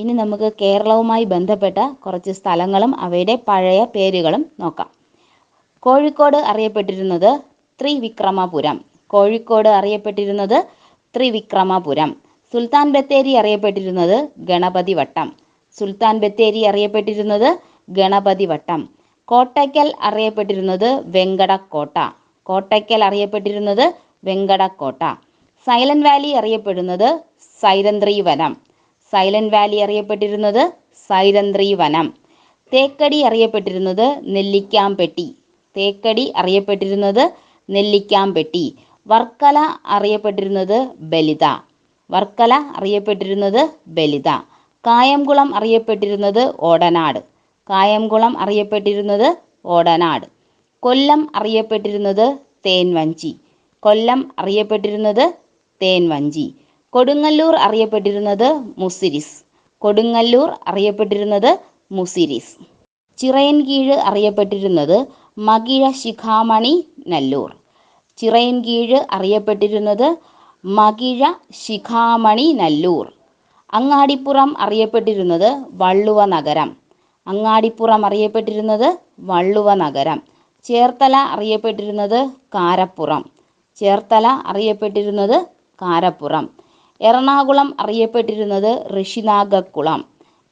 ഇനി നമുക്ക് കേരളവുമായി ബന്ധപ്പെട്ട കുറച്ച് സ്ഥലങ്ങളും അവയുടെ പഴയ പേരുകളും നോക്കാം. കോഴിക്കോട് അറിയപ്പെട്ടിരുന്നത് ത്രിവിക്രമപുരം. കോഴിക്കോട് അറിയപ്പെട്ടിരുന്നത് ത്രിവിക്രമപുരം. സുൽത്താൻ ബത്തേരി അറിയപ്പെട്ടിരുന്നത് ഗണപതി വട്ടം. സുൽത്താൻ ബത്തേരി അറിയപ്പെട്ടിരുന്നത് ഗണപതി വട്ടം. കോട്ടയ്ക്കൽ അറിയപ്പെട്ടിരുന്നത് വെങ്കടക്കോട്ട. കോട്ടയ്ക്കൽ അറിയപ്പെട്ടിരുന്നത് വെങ്കടക്കോട്ട. സൈലന്റ് വാലി അറിയപ്പെടുന്നത് സൈരന്ത്രി വനം. സൈലന്റ് വാലി അറിയപ്പെട്ടിരുന്നത് സൈരന്ത്രി വനം. തേക്കടി അറിയപ്പെട്ടിരുന്നത് നെല്ലിക്കാംപെട്ടി. തേക്കടി അറിയപ്പെട്ടിരുന്നത് നെല്ലിക്കാംപെട്ടി. വർക്കല അറിയപ്പെട്ടിരുന്നത് ബലിത. വർക്കല അറിയപ്പെട്ടിരുന്നത് ബലിത. കായംകുളം അറിയപ്പെട്ടിരുന്നത് ഓടനാട്. കായംകുളം അറിയപ്പെട്ടിരുന്നത് ഓടനാട്. കൊല്ലം അറിയപ്പെട്ടിരുന്നത് തേൻവഞ്ചി. കൊല്ലം അറിയപ്പെട്ടിരുന്നത് തേൻവഞ്ചി. കൊടുങ്ങല്ലൂർ അറിയപ്പെട്ടിരുന്നത് മുസിരിസ്. കൊടുങ്ങല്ലൂർ അറിയപ്പെട്ടിരുന്നത് മുസിരിസ്. ചിറയൻകീഴ് അറിയപ്പെട്ടിരുന്നത് മകിഴ ശിഖാമണി നല്ലൂർ. ചിറയൻകീഴ് അറിയപ്പെട്ടിരുന്നത് മകിഴ ശിഖാമണി നല്ലൂർ. അങ്ങാടിപ്പുറം അറിയപ്പെട്ടിരുന്നത് വള്ളുവ നഗരം. അങ്ങാടിപ്പുറം അറിയപ്പെട്ടിരുന്നത് വള്ളുവ നഗരം. ചേർത്തല അറിയപ്പെട്ടിരുന്നത് കാരപ്പുറം. ചേർത്തല അറിയപ്പെട്ടിരുന്നത് കാരപ്പുറം. എറണാകുളം അറിയപ്പെട്ടിരുന്നത് ഋഷിനാഗക്കുളം.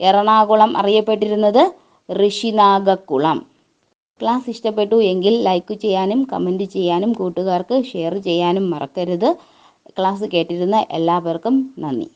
എറണാകുളം അറിയപ്പെട്ടിരുന്നത് ഋഷിനാഗക്കുളം. ക്ലാസ് ഇഷ്ടപ്പെട്ടു എങ്കിൽ ലൈക്ക് ചെയ്യാനും കമൻറ്റ് ചെയ്യാനും കൂട്ടുകാർക്ക് ഷെയർ ചെയ്യാനും മറക്കരുത്. ക്ലാസ് കേട്ടിരുന്ന എല്ലാവർക്കും നന്ദി.